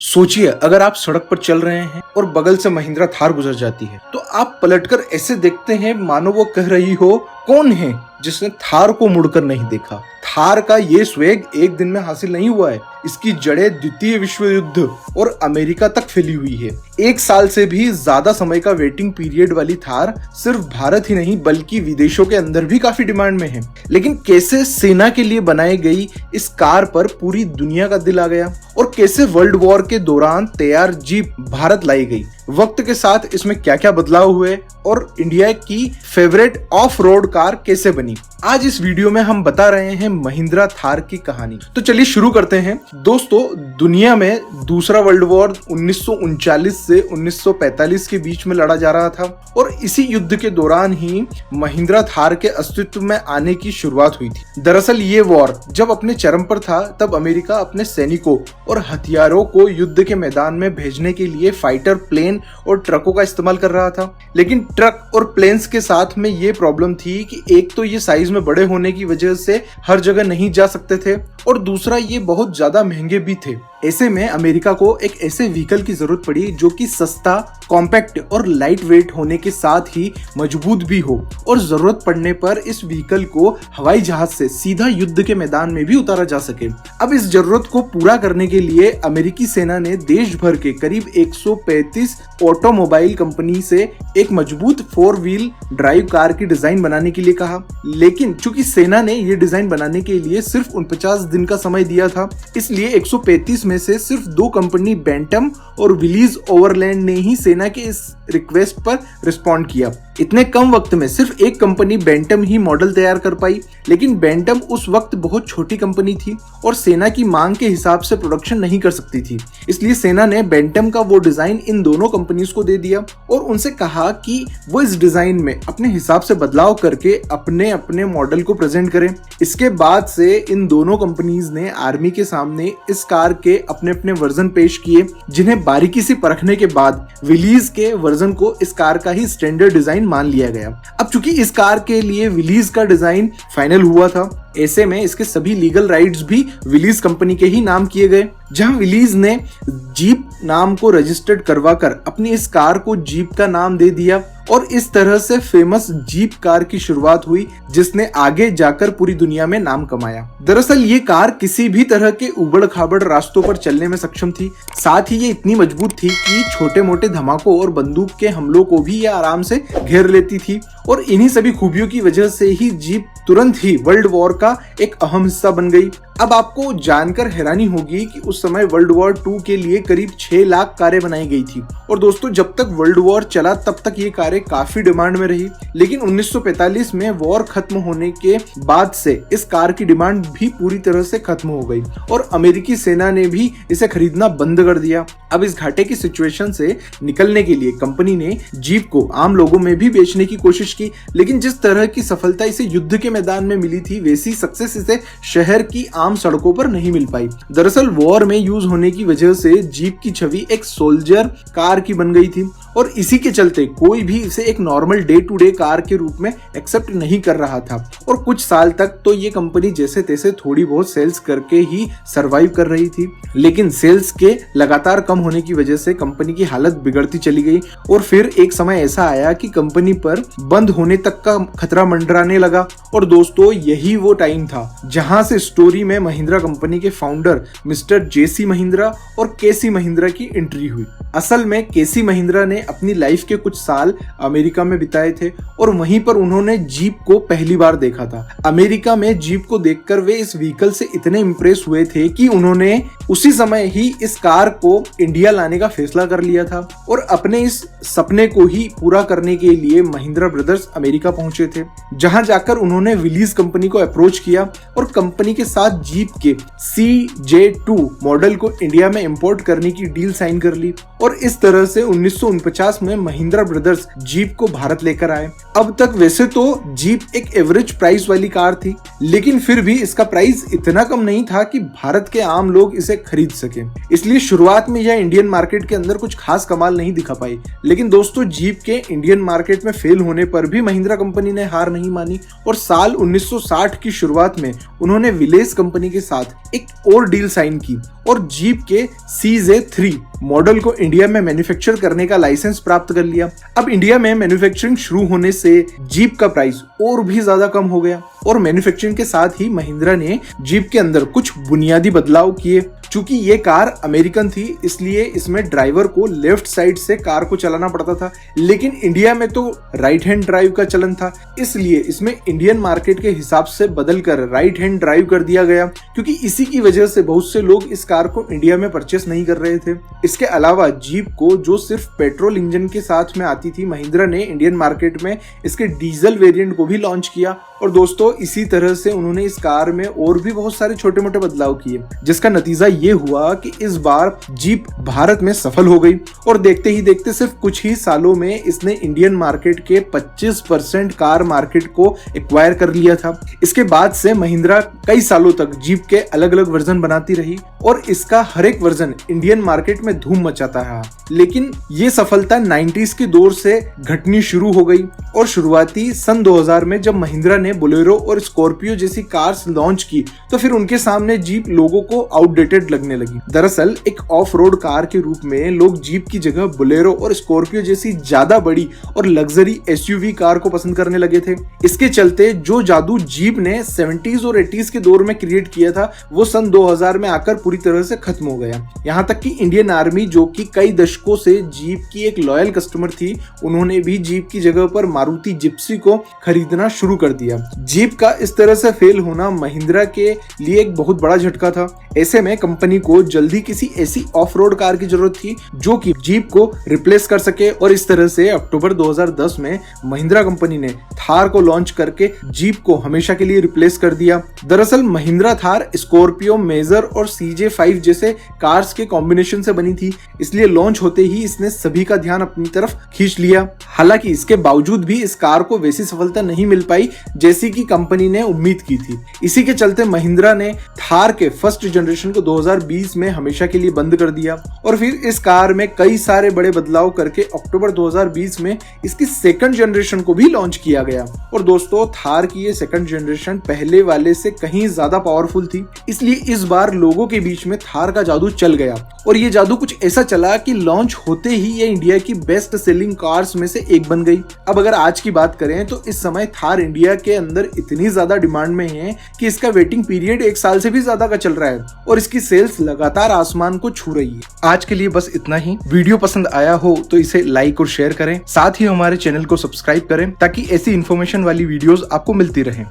सोचिए अगर आप सड़क पर चल रहे हैं और बगल से महिंद्रा थार गुजर जाती है तो आप पलटकर ऐसे देखते हैं मानो वो कह रही हो, कौन है जिसने थार को मुड़कर नहीं देखा। थार का ये स्वेग एक दिन में हासिल नहीं हुआ है, इसकी जड़ें द्वितीय विश्व युद्ध और अमेरिका तक फैली हुई है। 1 साल से भी ज्यादा समय का वेटिंग पीरियड वाली थार सिर्फ भारत ही नहीं बल्कि विदेशों के अंदर भी काफी डिमांड में है। लेकिन कैसे सेना के लिए बनाई गई इस कार पर पूरी दुनिया का दिल आ गया और कैसे वर्ल्ड वॉर के दौरान तैयार जीप भारत लाई गई, वक्त के साथ इसमें क्या क्या बदलाव हुए और इंडिया की फेवरेट ऑफ रोड कार कैसे बनी, आज इस वीडियो में हम बता रहे हैं महिंद्रा थार की कहानी। तो चलिए शुरू करते हैं। दोस्तों, दुनिया में दूसरा वर्ल्ड वॉर 1939 से 1945 के बीच में लड़ा जा रहा था और इसी युद्ध के दौरान ही महिंद्रा थार के अस्तित्व में आने की शुरुआत हुई थी। दरअसल ये वॉर जब अपने चरम पर था तब अमेरिका अपने सैनिकों और हथियारों को युद्ध के मैदान में भेजने के लिए फाइटर प्लेन और ट्रकों का इस्तेमाल कर रहा था। लेकिन ट्रक और प्लेन्स के साथ में ये प्रॉब्लम थी कि एक तो ये साइज में बड़े होने की वजह से हर जगह नहीं जा सकते थे और दूसरा ये बहुत ज्यादा महंगे भी थे। ऐसे में अमेरिका को एक ऐसे व्हीकल की जरूरत पड़ी जो कि सस्ता, कॉम्पैक्ट और लाइट वेट होने के साथ ही मजबूत भी हो और जरूरत पड़ने पर इस व्हीकल को हवाई जहाज से सीधा युद्ध के मैदान में भी उतारा जा सके। अब इस जरूरत को पूरा करने के लिए अमेरिकी सेना ने देश भर के करीब 135 ऑटोमोबाइल कंपनी से एक मजबूत 4 व्हील ड्राइव कार की डिजाइन बनाने के लिए कहा। लेकिन चूंकि सेना ने ये डिजाइन बनाने के लिए सिर्फ 49 दिन का समय दिया था, इसलिए 135 में से सिर्फ 2 कंपनी बैंटम और विलीज ओवरलैंड ने ही सेना के इस रिक्वेस्ट पर रिस्पॉन्ड किया। इतने कम वक्त में सिर्फ एक कंपनी बैंटम ही मॉडल तैयार कर पाई, लेकिन बैंटम उस वक्त बहुत छोटी कंपनी थी और सेना की मांग के हिसाब से प्रोडक्शन नहीं कर सकती थी। इसलिए सेना ने बैंटम का वो डिजाइन इन दोनों कंपनीज को दे दिया और उनसे कहा कि वो इस डिजाइन में अपने हिसाब से बदलाव करके अपने अपने मॉडल को प्रेजेंट करें। इसके बाद से इन दोनों कंपनीज ने आर्मी के सामने इस कार के अपने अपने वर्जन पेश किए, जिन्हें बारीकी से परखने के बाद विलीज के वर्जन को इस कार का ही स्टैंडर्ड डिजाइन मान लिया गया। अब चूंकि इस कार के लिए विलीज का डिजाइन फाइनल हुआ था, ऐसे में इसके सभी लीगल राइट्स भी विलीज कंपनी के ही नाम किए गए। जहां विलीज ने जीप नाम को रजिस्टर्ड करवाकर अपनी इस कार को जीप का नाम दे दिया और इस तरह से फेमस जीप कार की शुरुआत हुई, जिसने आगे जाकर पूरी दुनिया में नाम कमाया। दरअसल ये कार किसी भी तरह के उबड़ खाबड़ रास्तों पर चलने में सक्षम थी। साथ ही ये इतनी मजबूत थी कि छोटे मोटे धमाकों और बंदूक के हमलों को भी ये आराम से घेर लेती थी और इन्हीं सभी खूबियों की वजह से ही जीप तुरंत ही वर्ल्ड वॉर का एक अहम हिस्सा बन गई। अब आपको जानकर हैरानी होगी कि उस समय वर्ल्ड वॉर 2 के लिए करीब 6 लाख कारें बनाई गई थी और दोस्तों, जब तक वर्ल्ड वॉर चला तब तक ये कारें काफी डिमांड में रही। लेकिन 1945 में वॉर खत्म होने के बाद से इस कार की डिमांड भी पूरी तरह से खत्म हो गई और अमेरिकी सेना ने भी इसे खरीदना बंद कर दिया। अब इस घाटे की सिचुएशन से निकलने के लिए कंपनी ने जीप को आम लोगों में भी बेचने की कोशिश की, लेकिन जिस तरह की सफलता इसे युद्ध के मैदान में मिली थी वैसी सक्सेस इसे शहर की आम सड़कों पर नहीं मिल पाई। दरअसल वॉर में यूज होने की वजह से जीप की छवि एक सोल्जर कार की बन गई थी और इसी के चलते कोई भी इसे एक normal day to day car के रूप में एक्सेप्ट नहीं कर रहा था और कुछ साल तक तो ये कंपनी जैसे तैसे थोड़ी बहुत सेल्स करके ही सरवाइव कर रही थी। लेकिन सेल्स के लगातार कम होने की वजह से कंपनी की हालत बिगड़ती चली गई और फिर एक समय ऐसा आया कि कंपनी पर बंद होने तक का खतरा मंडराने लगा। और दोस्तों, यही वो टाइम था जहां से स्टोरी में महिंद्रा कंपनी के फाउंडर मिस्टर जेसी महिंद्रा और केसी महिंद्रा की एंट्री हुई। असल में केसी महिंद्रा ने अपनी लाइफ के कुछ साल अमेरिका में बिताए थे और वहीं पर उन्होंने जीप को पहली बार देखा था। अमेरिका में जीप को देखकर वे इस व्हीकल से इतने इंप्रेस हुए थे कि उन्होंने उसी समय ही इस कार को इंडिया लाने का फैसला कर लिया था और अपने इस सपने को ही पूरा करने के लिए महिंद्रा ब्रदर्स अमेरिका पहुंचे थे, जहां जाकर उन्होंने विलीज कंपनी को अप्रोच किया और कंपनी के साथ जीप के CJ2 मॉडल को इंडिया में इंपोर्ट करने की डील साइन कर ली और इस तरह से 1949 में महिंद्रा ब्रदर्स जीप को भारत लेकर आए। अब तक वैसे तो जीप एक एवरेज प्राइस वाली कार थी, लेकिन फिर भी इसका प्राइस इतना कम नहीं था कि भारत के आम लोग इसे खरीद सके। इसलिए शुरुआत में यह इंडियन मार्केट के अंदर कुछ खास कमाल नहीं दिखा पाई। लेकिन दोस्तों, जीप के इंडियन मार्केट में फेल होने पर भी महिंद्रा कंपनी ने हार नहीं मानी और साल 1960 की शुरुआत में उन्होंने विलेस कंपनी के साथ एक और डील साइन की और जीप के CJ3 मॉडल को इंडिया में मैन्युफैक्चर करने का लाइसेंस प्राप्त कर लिया। अब इंडिया में मैन्युफैक्चरिंग शुरू होने से जीप का प्राइस और भी ज्यादा कम हो गया और मैन्युफैक्चरिंग के साथ ही महिंद्रा ने जीप के अंदर कुछ बुनियादी बदलाव किए। चूंकि ये कार अमेरिकन थी, इसलिए इसमें ड्राइवर को लेफ्ट साइड से कार को चलाना पड़ता था, लेकिन इंडिया में तो राइट हैंड ड्राइव का चलन था, इसलिए इसमें इंडियन मार्केट के हिसाब से बदलकर राइट हैंड ड्राइव कर दिया गया, क्योंकि इसी की वजह से बहुत से लोग इस कार को इंडिया में परचेस नहीं कर रहे थे। इसके अलावा जीप को जो सिर्फ पेट्रोल इंजन के साथ में आती थी, महिंद्रा ने इंडियन मार्केट में इसके डीजल वेरिएंट को भी लॉन्च किया और दोस्तों इसी तरह से उन्होंने इस कार में और भी बहुत सारे छोटे मोटे बदलाव किए, जिसका नतीजा ये हुआ कि इस बार जीप भारत में सफल हो गई और देखते ही देखते सिर्फ कुछ ही सालों में इसने इंडियन मार्केट के 25% कार मार्केट को एक्वायर कर लिया था। इसके बाद से महिंद्रा कई सालों तक जीप के अलग अलग वर्जन बनाती रही और इसका हर एक वर्जन इंडियन मार्केट में धूम मचाता रहा। लेकिन ये सफलता 90s के दौर से घटनी शुरू हो गई और शुरुआती सन 2000 में जब महिंद्रा ने बोलेरो और स्कॉर्पियो जैसी कार्स लॉन्च की, तो फिर उनके सामने जीप लोगों को आउटडेटेड लगने लगी। दरअसल एक ऑफ रोड कार के रूप में लोग जीप की जगह बोलेरो और स्कॉर्पियो जैसी ज्यादा बड़ी और लग्जरी SUV कार को पसंद करने लगे थे। इसके चलते जो जादू जीप ने 70s और 80s के दौर में क्रिएट किया था, वो सन 2000 में आकर पूरी तरह से खत्म हो गया। यहाँ तक कि इंडियन आर्मी, जो कि कई दशकों से जीप की एक लॉयल कस्टमर थी, उन्होंने भी जीप की जगह पर मारुति जिप्सी को खरीदना शुरू कर दिया। जीप का इस तरह से फेल होना महिंद्रा के लिए एक बहुत बड़ा झटका था। ऐसे में कंपनी को जल्दी किसी ऐसी ऑफ रोड कार की जरूरत थी जो कि जीप को रिप्लेस कर सके और इस तरह से अक्टूबर 2010 में महिंद्रा कंपनी ने थार को लॉन्च करके जीप को हमेशा के लिए रिप्लेस कर दिया। दरअसल महिंद्रा थार स्कॉर्पियो, मेजर और CJ5 जैसे कार्स के कॉम्बिनेशन से बनी थी, इसलिए लॉन्च होते ही इसने सभी का ध्यान अपनी तरफ खींच लिया। हालांकि इसके बावजूद भी इस कार को वैसी सफलता नहीं मिल पाई जैसी कि कंपनी ने उम्मीद की थी। इसी के चलते महिंद्रा ने थार के फर्स्ट जनरेशन को 2020 में हमेशा के लिए बंद कर दिया और फिर इस कार में कई सारे बड़े बदलाव करके अक्टूबर 2020 में इसकी सेकंड जनरेशन को भी लॉन्च किया गया। और दोस्तों, थार की ये सेकंड जनरेशन पहले वाले से कहीं ज्यादा पावरफुल थी, इसलिए इस बार लोगों के बीच में थार का जादू चल गया और ये जादू कुछ ऐसा चला कि लॉन्च होते ही ये इंडिया की बेस्ट सेलिंग कार्स में से एक बन गई। अब अगर आज की बात करें तो इस समय थार इंडिया के अंदर इतनी ज्यादा डिमांड में है कि इसका वेटिंग पीरियड 1 साल से भी ज्यादा का चल रहा है और इसकी सेल्स लगातार आसमान को छू रही है। आज के लिए बस इतना ही। वीडियो पसंद आया हो तो इसे लाइक और शेयर करें, साथ ही हमारे चैनल को सब्सक्राइब करें ताकि ऐसी इन्फॉर्मेशन वाली वीडियोस आपको मिलती रहे।